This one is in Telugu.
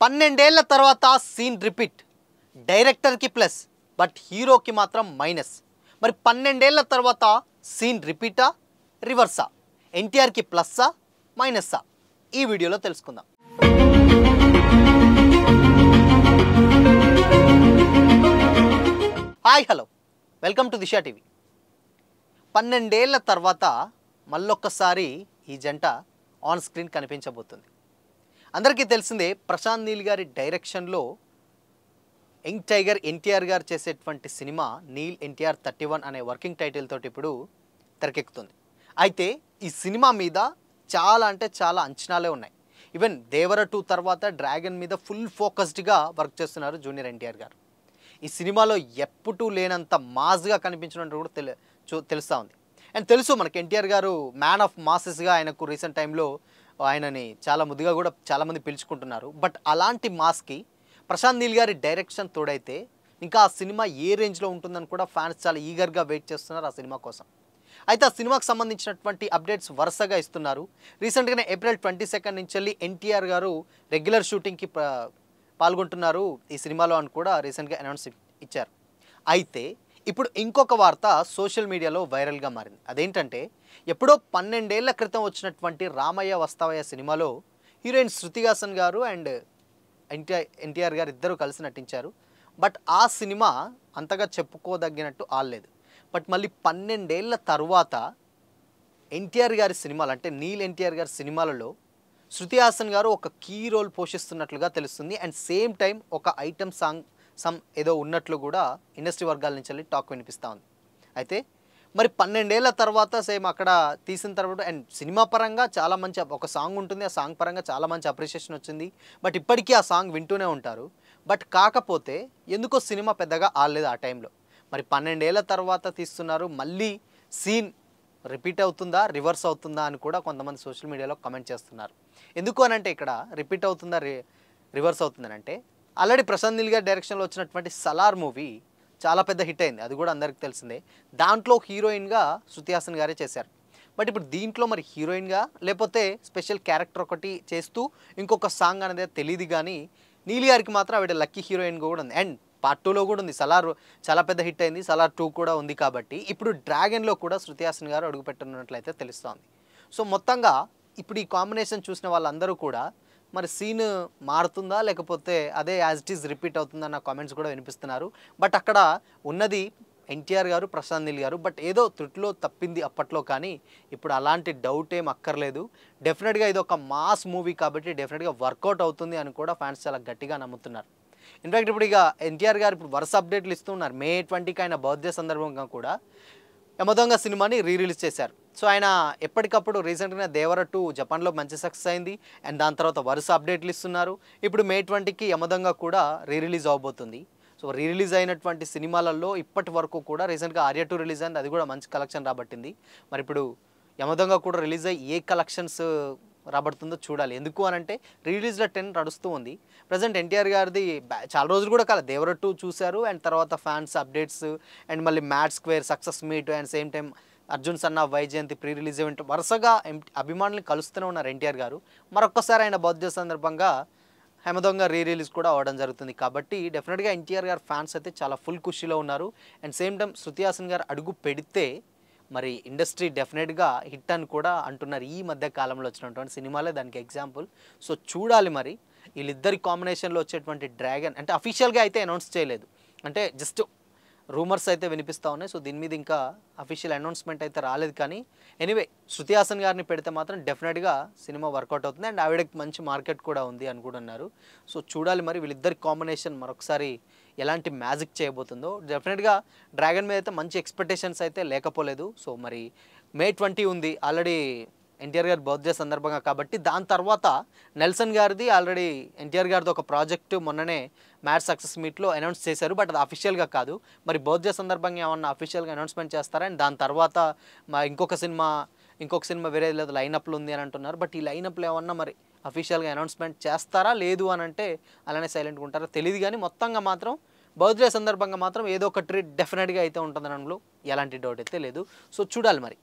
12 ఏళ్ల తర్వాత సీన్ రిపీట్. డైరెక్టర్కి ప్లస్ బట్ హీరోకి మాత్రం మైనస్. మరి 12 ఏళ్ల తర్వాత సీన్ రిపీటా రివర్సా? ఎన్టీఆర్కి ప్లస్సా మైనస్సా? ఈ వీడియోలో తెలుసుకుందాం. Hi hello, welcome to Disha TV. 12 ఏళ్ల తర్వాత మళ్ళొక్కసారి ఈ జంట ఆన్ స్క్రీన్ కనిపించబోతుంది. అందరికీ తెలిసిందే, ప్రశాంత్ నీల్ గారి డైరెక్షన్లో యంగ్ టైగర్ ఎన్టీఆర్ గారు చేసేటువంటి సినిమా నీల్ ఎన్టీఆర్ 31 అనే వర్కింగ్ టైటిల్ తోటి ఇప్పుడు తెరకెక్కుతుంది. అయితే ఈ సినిమా మీద చాలా అంటే చాలా అంచనాలే ఉన్నాయి. ఈవెన్ దేవర 2 తర్వాత డ్రాగన్ మీద ఫుల్ ఫోకస్డ్గా వర్క్ చేస్తున్నారు జూనియర్ ఎన్టీఆర్ గారు. ఈ సినిమాలో ఎప్పుడూ లేనంత మాస్గా కనిపించినట్టు కూడా తెలుస్తూ ఉంది. అండ్ తెలుసు మనకి ఎన్టీఆర్ గారు మ్యాన్ ఆఫ్ మాసెస్గా ఆయనకు రీసెంట్ టైంలో ఆయనని చాలా ముద్దుగా కూడా చాలామంది పిలుచుకుంటున్నారు. బట్ అలాంటి మాస్కి ప్రశాంత్ నీల్ గారి డైరెక్షన్ తోడైతే ఇంకా ఆ సినిమా ఏ రేంజ్లో ఉంటుందని కూడా ఫ్యాన్స్ చాలా ఈగర్గా వెయిట్ చేస్తున్నారు ఆ సినిమా కోసం. అయితే ఆ సినిమాకి సంబంధించినటువంటి అప్డేట్స్ వరుసగా ఇస్తున్నారు. రీసెంట్గానే ఏప్రిల్ 22 నుంచి వెళ్ళి ఎన్టీఆర్ గారు రెగ్యులర్ షూటింగ్కి పాల్గొంటున్నారు ఈ సినిమాలో అని కూడా రీసెంట్గా అనౌన్స్ ఇచ్చారు. అయితే ఇప్పుడు ఇంకొక వార్త సోషల్ మీడియాలో వైరల్గా మారింది. అదేంటంటే, ఎప్పుడో 12 ఏళ్ల క్రితం వచ్చినటువంటి రామయ్య వస్తావయ్య సినిమాలో హీరోయిన్ శృతి హాసన్ గారు అండ్ ఎన్టీఆర్ గారు ఇద్దరు కలిసి నటించారు. బట్ ఆ సినిమా అంతగా చెప్పుకోదగినట్టు ఆడలేదు. బట్ మళ్ళీ 12 ఏళ్ల తర్వాత ఎన్టీఆర్ గారి సినిమాలు అంటే నీల్ ఎన్టీఆర్ గారి సినిమాలలో శృతి హాసన్ గారు ఒక కీ రోల్ పోషిస్తున్నట్లుగా తెలుస్తుంది. అండ్ సేమ్ టైం ఒక ఐటమ్ సాంగ్ ఏదో ఉన్నట్లు కూడా ఇండస్ట్రీ వర్గాల నుంచి వెళ్ళి టాక్ వినిపిస్తూ ఉంది. అయితే మరి 12 ఏళ్ల తర్వాత సేమ్ అక్కడ తీసిన తర్వాత అండ్ సినిమా పరంగా చాలా మంచి ఒక సాంగ్ ఉంటుంది. ఆ సాంగ్ పరంగా చాలా మంచి అప్రిషియేషన్ వచ్చింది. బట్ ఇప్పటికీ ఆ సాంగ్ వింటూనే ఉంటారు. బట్ కాకపోతే ఎందుకో సినిమా పెద్దగా ఆడలేదు ఆ టైంలో. మరి 12 ఏళ్ల తర్వాత తీస్తున్నారు, మళ్ళీ సీన్ రిపీట్ అవుతుందా రివర్స్ అవుతుందా అని కూడా కొంతమంది సోషల్ మీడియాలో కమెంట్ చేస్తున్నారు. ఎందుకు అనంటే ఇక్కడ రిపీట్ అవుతుందా రివర్స్ అవుతుందని అంటే, ఆల్రెడీ ప్రశాంత్ నీల్ గారి డైరెక్షన్లో వచ్చినటువంటి సలార్ మూవీ చాలా పెద్ద హిట్ అయింది. అది కూడా అందరికీ తెలిసిందే. దాంట్లో హీరోయిన్గా శృతి హాసన్ గారే చేశారు. బట్ ఇప్పుడు దీంట్లో మరి హీరోయిన్గా లేకపోతే స్పెషల్ క్యారెక్టర్ ఒకటి చేస్తూ ఇంకొక సాంగ్ అనేది తెలియదు. కానీ నీల్ గారికి మాత్రం ఆవిడ లక్కీ హీరోయిన్గా కూడా ఉంది. అండ్ పార్ట్ 2లో కూడా ఉంది. సలార్ చాలా పెద్ద హిట్ అయింది. సలార్ 2 కూడా ఉంది. కాబట్టి ఇప్పుడు డ్రాగన్లో కూడా శృతి హాసన్ గారు అడుగుపెట్టున్నట్లయితే తెలుస్తోంది. సో మొత్తంగా ఇప్పుడు ఈ కాంబినేషన్ చూసిన వాళ్ళందరూ కూడా మరి సీన్ మారుతుందా లేకపోతే అదే యాజ్ ఇట్ ఈజ్ రిపీట్ అవుతుందా అన్న కామెంట్స్ కూడా వినిపిస్తున్నారు. బట్ అక్కడ ఉన్నది ఎన్టీఆర్ గారు, ప్రశాంత్ నీల్ గారు. బట్ ఏదో త్రుటిలో తప్పింది అప్పట్లో, కానీ ఇప్పుడు అలాంటి డౌట్ ఏం అక్కర్లేదు. డెఫినెట్గా ఇది ఒక మాస్ మూవీ కాబట్టి డెఫినెట్గా వర్కౌట్ అవుతుంది అని కూడా ఫ్యాన్స్ చాలా గట్టిగా నమ్ముతున్నారు. ఇన్ఫ్యాక్ట్ ఇప్పుడు ఇక ఎన్టీఆర్ గారు ఇప్పుడు వరుస అప్డేట్లు ఇస్తున్నారు. మే 20కి ఆయన బర్త్డే సందర్భంగా కూడా యమదొంగ సినిమాని రిలీజ్ చేశారు. సో ఆయన ఎప్పటికప్పుడు రీసెంట్గా దేవర 2 జపాన్లో మంచి సక్సెస్ అయింది. అండ్ దాని తర్వాత వరుస అప్డేట్లు ఇస్తున్నారు. ఇప్పుడు మే 20కి యమదొంగ కూడా రిలీజ్ అవబోతుంది. సో రిలీజ్ అయినటువంటి సినిమాలలో ఇప్పటి వరకు కూడా రీసెంట్గా ఆర్య 2 రిలీజ్ అయింది. అది కూడా మంచి కలెక్షన్ రాబట్టింది. మరి ఇప్పుడు యమదొంగ కూడా రిలీజ్ అయ్యి ఏ కలెక్షన్స్ రాబడుతుందో చూడాలి. ఎందుకు అనంటే రిలీజ్లో 10 నడుస్తూ ఉంది. ప్రజెంట్ ఎన్టీఆర్ గారిది చాలా రోజులు కూడా కాదు, దేవర 2 చూశారు. అండ్ తర్వాత ఫ్యాన్స్ అప్డేట్స్ అండ్ మళ్ళీ mad square success meet and same time Arjun Sanna Vyjayanthi pre release event వరుసగా అభిమానులు కలుస్తూనే ఉన్నారు ఎన్టీఆర్ గారు. మరొక్కసారి ఆయన బర్త్డే సందర్భంగా యమదొంగ రిలీజ్ కూడా అవ్వడం జరుగుతుంది. కాబట్టి డెఫినెట్గా ఎన్టీఆర్ గారు ఫ్యాన్స్ అయితే చాలా ఫుల్ ఖుషీలో ఉన్నారు. And same time Shruti Haasan గారు అడుగు పెడితే మరి ఇండస్ట్రీ డెఫినెట్గా హిట్ అని కూడా అంటున్నారు. ఈ మధ్య కాలంలో వచ్చినటువంటి సినిమాలే దానికి ఎగ్జాంపుల్. సో చూడాలి మరి వీళ్ళిద్దరి కాంబినేషన్లో వచ్చేటువంటి డ్రాగన్ అంటే అఫీషియల్గా అయితే అనౌన్స్ చేయలేదు, అంటే జస్ట్ రూమర్స్ అయితే వినిపిస్తూ ఉన్నాయి. సో దీని మీద ఇంకా అఫీషియల్ అనౌన్స్మెంట్ అయితే రాలేదు. కానీ ఎనీవే శృతి హాసన్ గారిని పెడితే మాత్రం డెఫినెట్గా సినిమా వర్కౌట్ అవుతుంది. అండ్ ఆవిడకి మంచి మార్కెట్ కూడా ఉంది అని కూడా అన్నారు. సో చూడాలి మరి వీళ్ళిద్దరి కాంబినేషన్ మరొకసారి ఎలాంటి మ్యాజిక్ చేయబోతుందో. డెఫినెట్గా డ్రాగన్ మీద అయితే మంచి ఎక్స్పెక్టేషన్స్ అయితే లేకపోలేదు. సో మరి మే 20 ఉంది ఆల్రెడీ ఎన్టీఆర్ గారి బర్త్డే సందర్భంగా. కాబట్టి దాని తర్వాత నెల్సన్ గారిది ఆల్రెడీ ఎన్టీఆర్ గారిది ఒక ప్రాజెక్టు మొన్ననే మ్యాడ్ సక్సెస్ మీట్లో అనౌన్స్ చేశారు. బట్ అది అఫీషియల్గా కాదు. మరి బర్త్డే సందర్భంగా ఏమన్నా అఫీషియల్గా అనౌన్స్మెంట్ చేస్తారా? అండ్ దాని తర్వాత ఇంకొక సినిమా వేరే లేదు లైనప్లు ఉంది అని అంటున్నారు. బట్ ఈ లైనప్లు ఏమన్నా మరి అఫీషియల్గా అనౌన్స్మెంట్ చేస్తారా లేదు అని అంటే అలానే సైలెంట్గా ఉంటారా తెలియదు. కానీ మొత్తంగా మాత్రం బర్త్డే సందర్భంగా మాత్రం ఏదో ఒక ట్రీట్ డెఫినెట్గా అయితే ఉంటుందనడంలో ఎలాంటి డౌట్ అయితే లేదు. సో చూడాలి మరి.